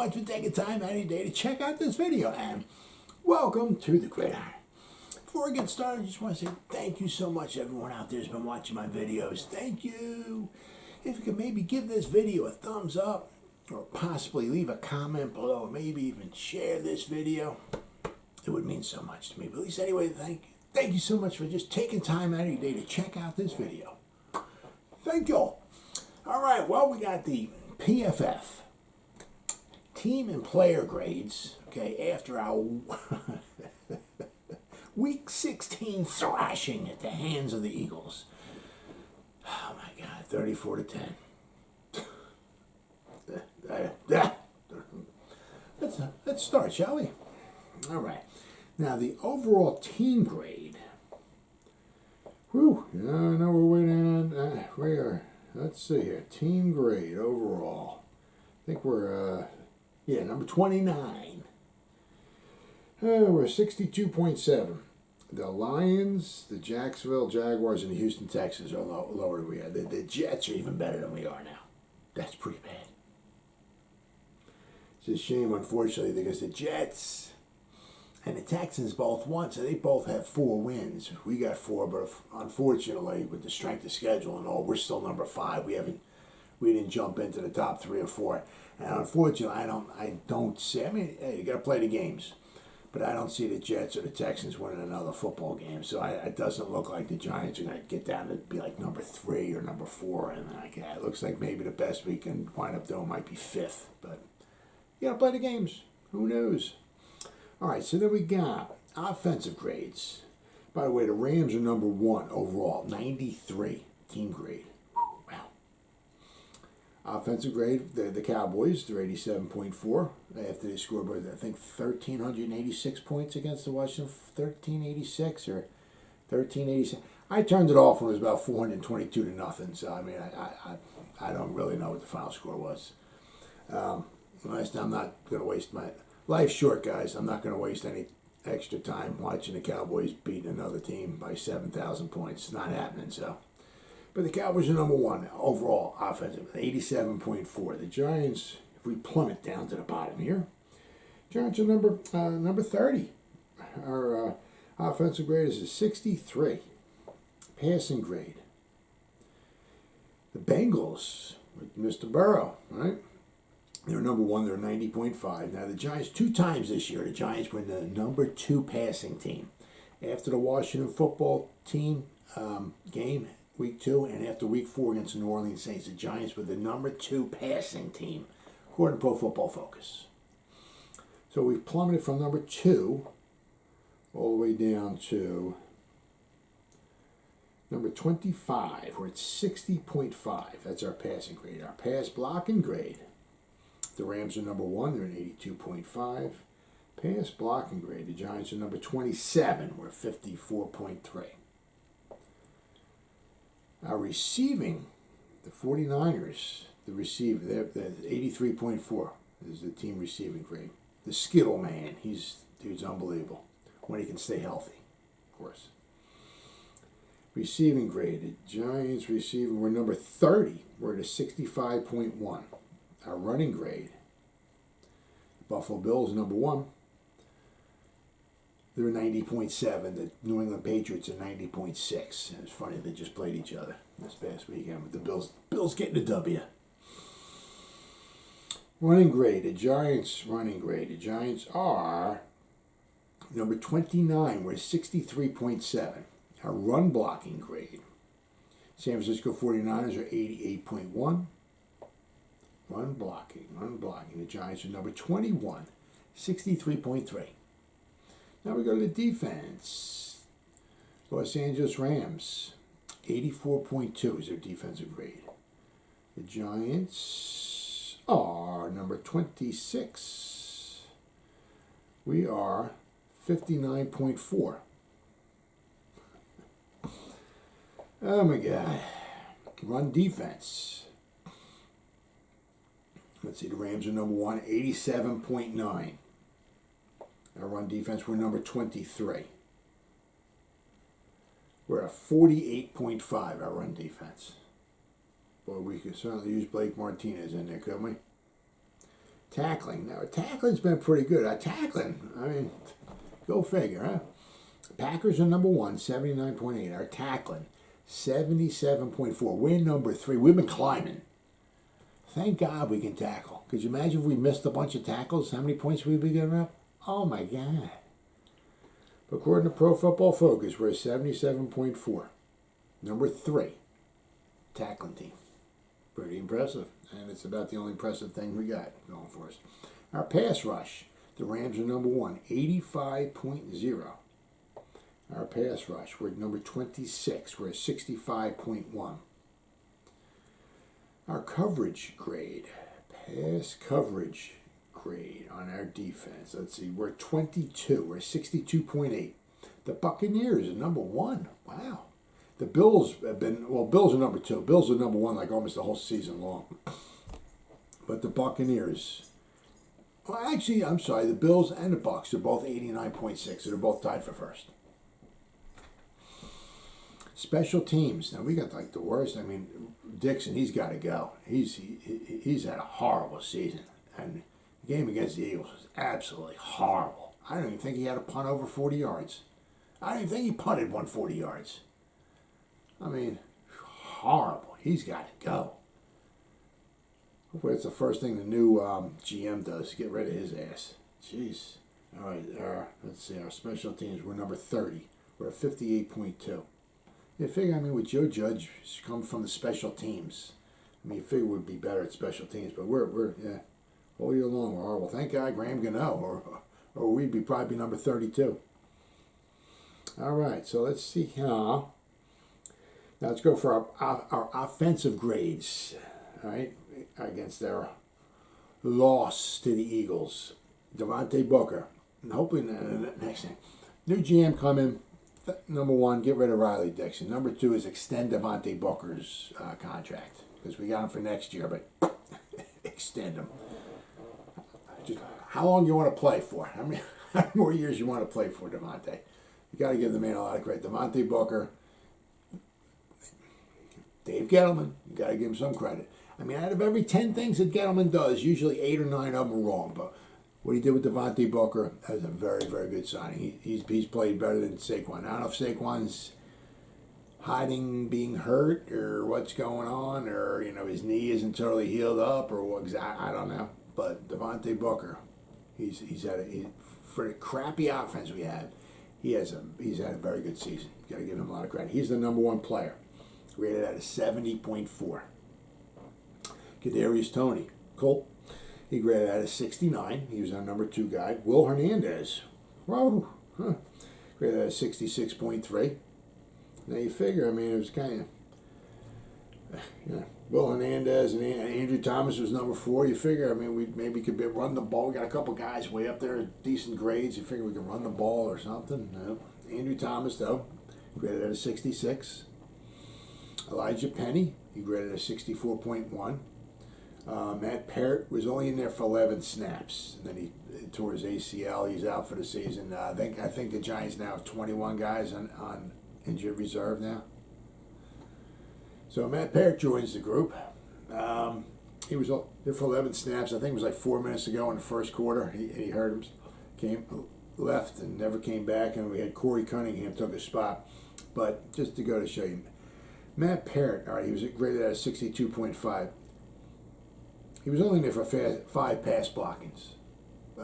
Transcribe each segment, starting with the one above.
much for taking time out of your day to check out this video, and welcome to the Gridiron. Before I get started, I just want to say thank you so much everyone out there who's been watching my videos. Thank you. If you could maybe give this video a thumbs up, or possibly leave a comment below, or maybe even share this video, it would mean so much to me. But at least anyway, thank you so much for just taking time out of your day to check out this video. Thank you all. All right, well, we got the PFF, team and player grades, okay, after our Week 16 thrashing at the hands of the Eagles. Oh, my God, 34-10. Let's start, shall we? All right. Now, the overall team grade. Whew, I know we're waiting on, we are, let's see here, team grade overall. I think we're, number 29. We're 62.7. The Lions, the Jacksonville Jaguars, and the Houston Texans are lower than we are. The Jets are even better than we are now. That's pretty bad. It's a shame, unfortunately, because the Jets and the Texans both won, so they both have 4 wins. We got 4, but unfortunately, with the strength of schedule and all, we're still number 5. We didn't jump into the top 3 or 4. And unfortunately, I don't see. I mean, hey, you got to play the games, but I don't see the Jets or the Texans winning another football game. So it doesn't look like the Giants are going to get down to be like number 3 or number 4, and it looks like maybe the best we can wind up doing might be 5th. But you got to play the games. Who knows? All right, so then we got offensive grades. By the way, the Rams are number 1 overall, 93 team grade. Wow. Offensive grade, the Cowboys, they're 87.4 after they scored, I think, 1,386 points against the Washington, 1,386 or 1,386. I turned it off when it was about 422 to nothing, so I mean, I don't really know what the final score was. I'm not going to waste my... Life's short, guys. I'm not going to waste any extra time watching the Cowboys beat another team by 7,000 points. It's not happening, so. But the Cowboys are number 1 overall offensive, 87.4. The Giants, if we plummet down to the bottom here, Giants are number 30. Our offensive grade is a 63. Passing grade. The Bengals, with Mr. Burrow, right? They're number 1, they're 90.5. Now, the Giants, 2 times this year, the Giants were the number 2 passing team. After the Washington football team game, week 2, and after week 4 against the New Orleans Saints, the Giants were the number 2 passing team, according to Pro Football Focus. So we've plummeted from number 2 all the way down to number 25. We're at 60.5. That's our passing grade. Our pass blocking grade. The Rams are number 1, they're at 82.5. Pass blocking grade, the Giants are number 27, we're at 54.3. Our receiving, the 49ers, they're 83.4 is the team receiving grade. The Skittle Man, dude's unbelievable. When he can stay healthy, of course. Receiving grade, the Giants receiving, we're number 30, we're at a 65.1. Our running grade, the Buffalo Bills, number 1. They're 90.7. The New England Patriots are 90.6. It's funny, they just played each other this past weekend with the Bills getting a W. Running grade, the Giants running grade. The Giants are number 29. We're 63.7. Our run blocking grade. San Francisco 49ers are 88.1. Run blocking. The Giants are number 21, 63.3. Now we go to the defense. Los Angeles Rams, 84.2 is their defensive grade. The Giants are number 26. We are 59.4. Oh my God. Run defense. Let's see, the Rams are number 1, 87.9. Our run defense, we're number 23. We're at 48.5, our run defense. Boy, we could certainly use Blake Martinez in there, couldn't we? Tackling. Now, tackling's been pretty good. Tackling, I mean, go figure, huh? Packers are number 1, 79.8. Our tackling, 77.4. We're number 3. We've been climbing. Thank God we can tackle. Could you imagine if we missed a bunch of tackles? How many points we'd be giving up? Oh, my God. According to Pro Football Focus, we're 77.4. Number 3. Tackling team. Pretty impressive. And it's about the only impressive thing we got going for us. Our pass rush. The Rams are number 1, 85.0. Our pass rush, we're number 26. We're at 65.1. Our coverage grade, pass coverage grade on our defense. Let's see, we're 22. We're 62.8. The Buccaneers are number 1. Wow. The Bills have been, well, Bills are number 2. Bills are number 1 like almost the whole season long. But the Buccaneers, well, actually, I'm sorry, the Bills and the Bucs are both 89.6. So they're both tied for first. Special teams. Now, we got like the worst. I mean, Dixon, he's got to go. He's had a horrible season. And the game against the Eagles was absolutely horrible. I don't even think he had a punt over 40 yards. I don't even think he punted 140 yards. I mean, horrible. He's got to go. Hopefully that's the first thing the new GM does, get rid of his ass. Jeez. All right, let's see. Our special teams, we're number 30. We're at 58.2. You figure, I mean, with Joe Judge come from the special teams. I mean, you figure we'd be better at special teams, but we're all year long we're horrible. Thank God Graham Gano, or we'd be probably number 32. All right, so let's see here. Now let's go for our offensive grades. All right, against their loss to the Eagles. Devontae Booker, and hopefully next thing, new GM coming. Number 1, get rid of Riley Dixon. Number 2 is extend Devontae Booker's contract because we got him for next year, but extend him. Just, how long you want to play for? How many more years you want to play for, Devontae? You got to give the man a lot of credit. Devontae Booker, Dave Gettleman, you got to give him some credit. I mean, out of every 10 things that Gettleman does, usually 8 or 9 of them are wrong, but what he did with Devontae Booker, that was a very, very good signing. He's played better than Saquon. I don't know if Saquon's hiding being hurt or what's going on, or his knee isn't totally healed up or what. I don't know. But Devontae Booker, he's had for the crappy offense we had, he's had a very good season. You got to give him a lot of credit. He's the number 1 player, rated at a 70.4. Kadarius Toney, Colt. He graded out of 69. He was our number 2 guy. Will Hernandez. Whoa. Graded out of 66.3. Now you figure, I mean, it was kind of, Will Hernandez and Andrew Thomas was number 4. You figure, I mean, we maybe could run the ball. We got a couple guys way up there, decent grades. You figure we could run the ball or something. No. Andrew Thomas, though, graded out of 66. Elijah Penny, he graded at 64.1. Matt Parrott was only in there for 11 snaps, and then he tore his ACL. He's out for the season. I think the Giants now have 21 guys on injured reserve now. So Matt Parrott joins the group. He was there for 11 snaps. I think it was like 4 minutes ago in the first quarter. He hurt him, left and never came back, and we had Corey Cunningham took his spot. But just to go to show you, Matt Parrott, all right, he was graded at 62.5. He was only there for 5 pass blockings,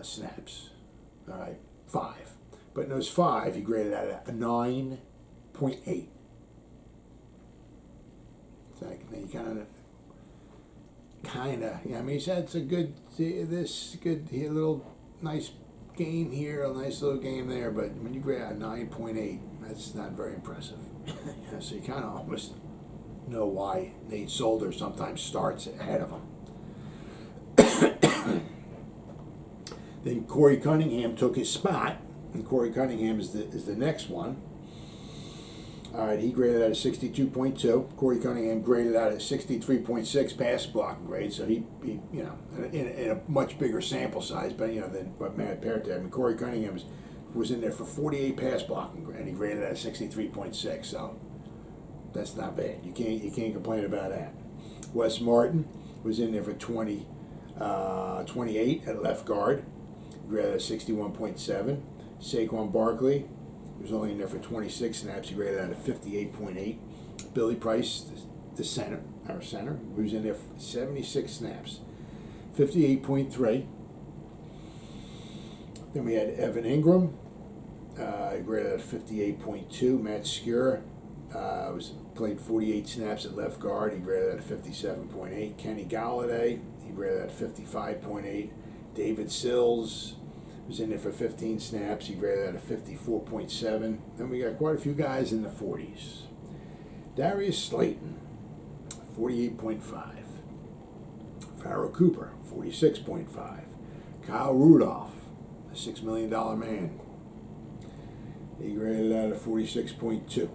snaps. All right, 5. But in those 5, he graded at a 9.8. It's like, you kind of, I mean, he's had a good little nice game here, a nice little game there, but when you grade at 9.8, that's not very impressive. So you kind of almost know why Nate Solder sometimes starts ahead of him. Then Corey Cunningham took his spot, and Corey Cunningham is the next one. All right, he graded out of 62.2. Corey Cunningham graded out of 63.6 pass blocking grade, so he in a much bigger sample size, but than what Matt Parrott did. I mean, Corey Cunningham was in there for 48 pass blocking, and he graded out of 63.6. So that's not bad. You can't complain about that. Wes Martin was in there for 20 28 at left guard. He graded at 61.7. Saquon Barkley was only in there for 26 snaps. He graded at a 58.8. Billy Price, the center, our center, he was in there for 76 snaps. 58.3. Then we had Evan Ingram. He graded at 58.2. Matt Skura played 48 snaps at left guard. He graded at 57.8. Kenny Galladay, he graded at 55.8. David Sills was in there for 15 snaps. He graded at a 54.7. Then we got quite a few guys in the 40s. Darius Slayton, 48.5. Farrell Cooper, 46.5. Kyle Rudolph, a $6 million man. He graded out at 46.2.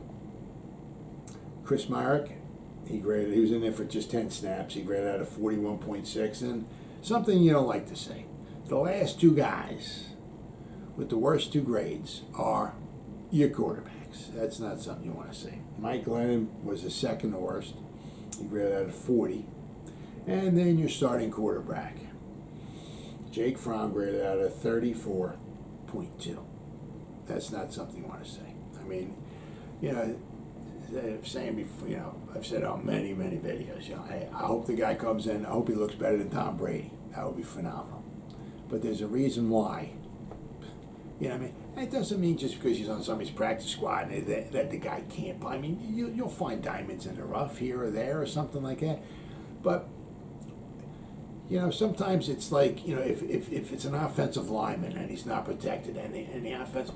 Chris Myrick, he was in there for just 10 snaps. He graded out at 41.6. And something you don't like to say, the last two guys with the worst two grades are your quarterbacks. That's not something you want to say. Mike Lennon was the second worst. He graded out at 40. And then your starting quarterback, Jake Fromm, graded out at 34.2. That's not something you want to say. I mean, saying before, I've said on many, many videos, hey, I hope the guy comes in, I hope he looks better than Tom Brady. That would be phenomenal. But there's a reason why. You know what I mean? It doesn't mean just because he's on somebody's practice squad that the guy can't play. I mean, you'll find diamonds in the rough here or there or something like that. But, sometimes it's like, if it's an offensive lineman and he's not protected and the offense,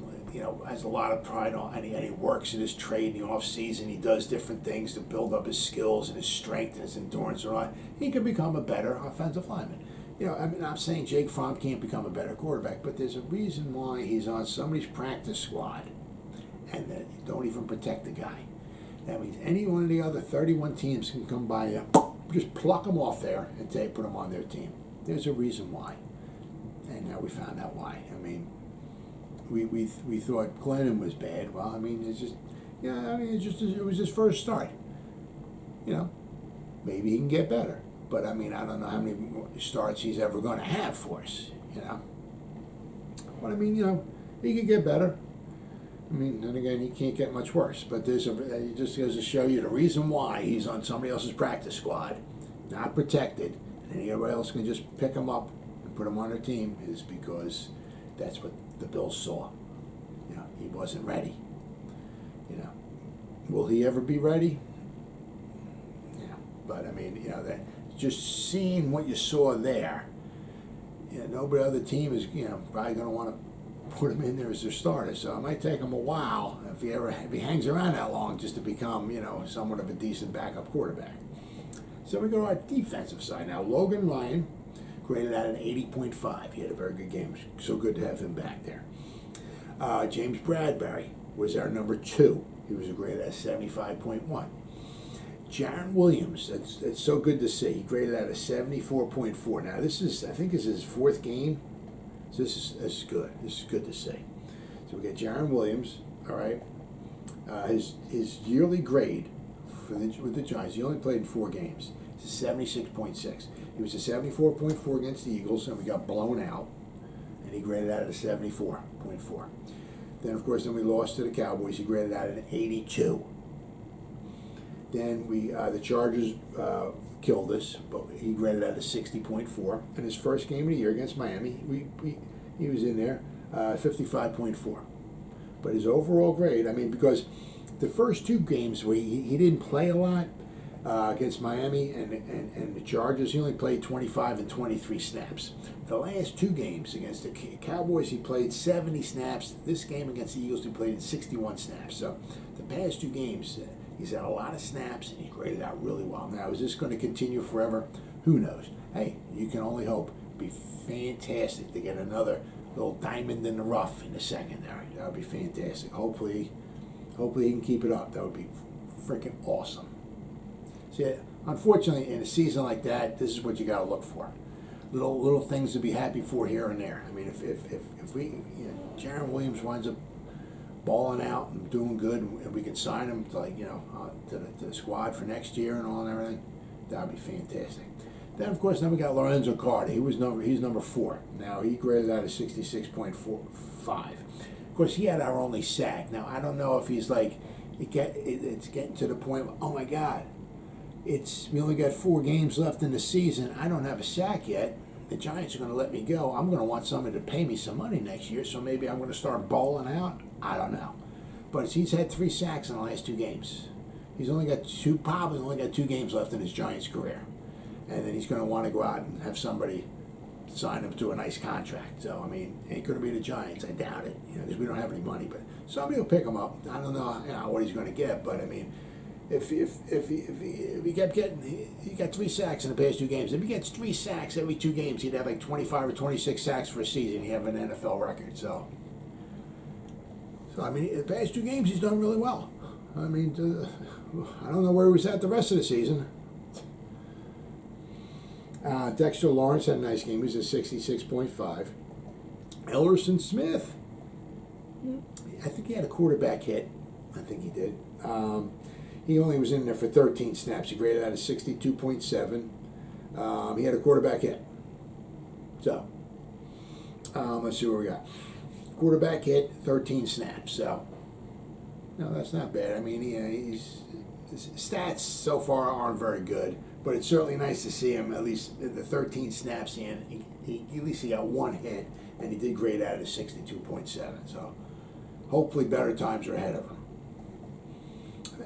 has a lot of pride on and he works in his trade in the off season, he does different things to build up his skills and his strength and his endurance and all that, he can become a better offensive lineman. I'm saying Jake Fromm can't become a better quarterback, but there's a reason why he's on somebody's practice squad and they don't even protect the guy. That means any one of the other 31 teams can come by you, just pluck them off there and put them on their team. There's a reason why. And now we found out why. I mean, we thought Glennon was bad. Well, I mean, it was his first start. Maybe he can get better. But, I mean, I don't know how many starts he's ever going to have for us, But, I mean, he could get better. I mean, and again, he can't get much worse. But it just goes to show you the reason why he's on somebody else's practice squad, not protected, and anybody else can just pick him up and put him on their team is because that's what the Bills saw. He wasn't ready. Will he ever be ready? But, I mean, that just seeing what you saw there, nobody other team is, probably going to want to put him in there as their starter. So it might take him a while if he hangs around that long just to become, somewhat of a decent backup quarterback. So we go to our defensive side now. Logan Ryan graded out an 80.5. He had a very good game. So good to have him back there. James Bradbury was our number 2. He was graded at 75.1. Jaron Williams, that's so good to see. He graded out a 74.4. Now I think this is his 4th game. So this is good. This is good to see. So we got Jaron Williams. All right. His yearly grade with the Giants, he only played in 4 games. It's a 76.6. He was a 74.4 against the Eagles, and we got blown out, and he graded out at a 74.4. Then, of course, we lost to the Cowboys. He graded out at an 82. Then the Chargers killed us, but he graded out a 60.4. And his first game of the year against Miami, he was in there, 55.4. But his overall grade, I mean, because the first 2 games where he didn't play a lot against Miami and the Chargers, he only played 25 and 23 snaps. The last 2 games against the Cowboys, he played 70 snaps. This game against the Eagles, he played 61 snaps. So the past 2 games, he's had a lot of snaps, and he graded out really well. Now, is this going to continue forever? Who knows? Hey, you can only hope. It'd be fantastic to get another little diamond in the rough in the secondary. That would be fantastic. Hopefully he can keep it up. That would be freaking awesome. See, unfortunately, in a season like that, this is what you got to look for. Little things to be happy for here and there. I mean, if we, Jaron Williams winds up balling out and doing good, and we can sign him to to the squad for next year and all and everything, that would be fantastic. Then, of course, we got Lorenzo Carter. He's number 4. Now, he graded out at 66.45. Of course, he had our only sack. Now, I don't know if he's like, it's getting to the point where, oh my God, we only got 4 games left in the season. I don't have a sack yet. The Giants are going to let me go. I'm going to want somebody to pay me some money next year, so maybe I'm going to start bowling out. I don't know. But he's had 3 sacks in the last 2 games. He's probably only got 2 games left in his Giants career. And then he's going to want to go out and have somebody sign him to a nice contract. So, I mean, it ain't going to be the Giants. I doubt it, because we don't have any money. But somebody will pick him up. I don't know, what he's going to get, but I mean, if he kept getting, he got 3 sacks in the past 2 games. If he gets 3 sacks every 2 games, he'd have like 25 or 26 sacks for a season. He'd have an NFL record. So I mean, the past 2 games he's done really well. I mean, I don't know where he was at the rest of the season. Dexter Lawrence had a nice game. He was at 66.5. Ellerson Smith, I think he had a quarterback hit. I think he did. He only was in there for 13 snaps. He graded out at 62.7. He had a quarterback hit. So, let's see what we got. Quarterback hit, 13 snaps. So, no, that's not bad. I mean, his stats so far aren't very good. But it's certainly nice to see him, at least the 13 snaps in. At least he got 1 hit, and he did grade out at 62.7. So hopefully better times are ahead of him.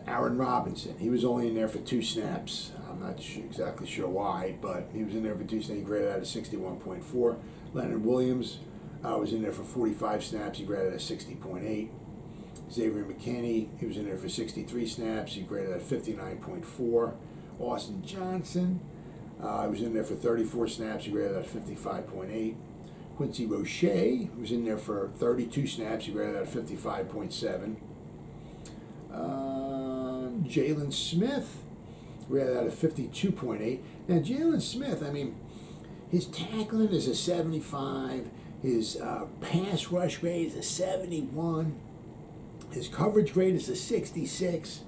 Aaron Robinson, he was only in there for 2 snaps. I'm not exactly sure why, but he was in there for 2 snaps. He graded out at 61.4. Leonard Williams was in there for 45 snaps. He graded at 60.8. Xavier McKinney, he was in there for 63 snaps. He graded at 59.4. Austin Johnson, he was in there for 34 snaps. He graded at 55.8. Quincy Roche was in there for 32 snaps. He graded at 55.7. Jalen Smith graded out at 52.8. Now, Jalen Smith, I mean, his tackling is a 75. His pass rush grade is a 71. His coverage grade is a 66.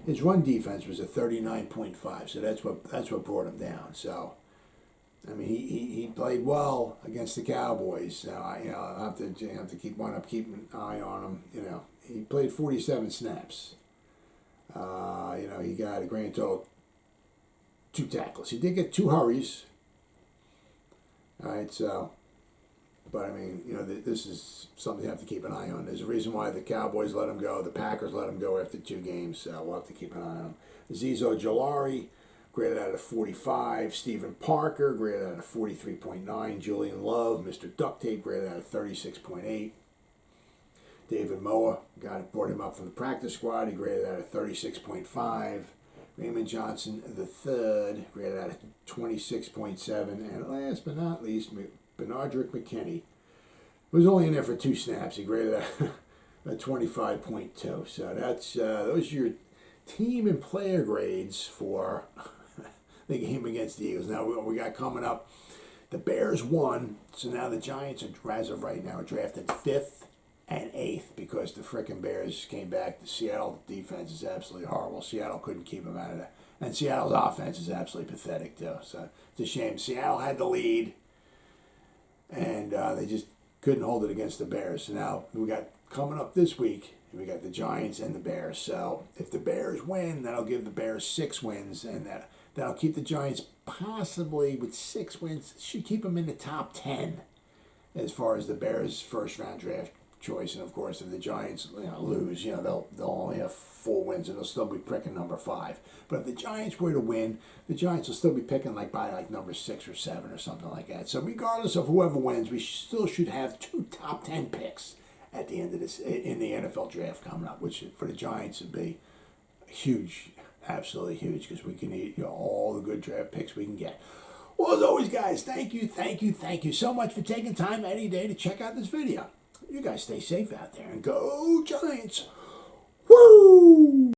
His run defense was a 39.5, so that's what brought him down. So, I mean, he played well against the Cowboys. So I'll have to keep keeping an eye on him. He played 47 snaps. He got a grand total 2 tackles. He did get 2 hurries. All right, so. But, I mean, this is something you have to keep an eye on. There's a reason why the Cowboys let him go. The Packers let him go after 2 games, so we'll have to keep an eye on him. Azeez Ojulari, graded out at 45. Stephen Parker, graded out at 43.9. Julian Love, Mr. Duct Tape, graded out at 36.8. David Moa, brought him up from the practice squad. He graded out at 36.5. Raymond Johnson III, graded out at 26.7. And last but not least, Benardrick McKinney was only in there for 2 snaps. He graded at 25.2. So that's those are your team and player grades for the game against the Eagles. Now we got coming up. The Bears won, so now the Giants are, as of right now, drafted 5th and 8th because the frickin' Bears came back. The Seattle defense is absolutely horrible. Seattle couldn't keep them out of that, and Seattle's offense is absolutely pathetic too. So it's a shame. Seattle had the lead. And they just couldn't hold it against the Bears. So now we got coming up this week, we got the Giants and the Bears. So if the Bears win, that'll give the Bears 6 wins, and that'll keep the Giants possibly with 6 wins. Should keep them in the top 10 as far as the Bears' first-round draft choice. And of course, if the Giants lose, they'll only have 4 wins, and they'll still be picking number 5. But if the Giants were to win, the Giants will still be picking by number 6 or 7 or something like that. So regardless of whoever wins, we still should have 2 top 10 picks at the end of this in the NFL draft coming up, which for the Giants would be huge, absolutely huge, because we can eat all the good draft picks we can get. Well, as always, guys, thank you so much for taking time any day to check out this video. You guys stay safe out there and go Giants. Woo!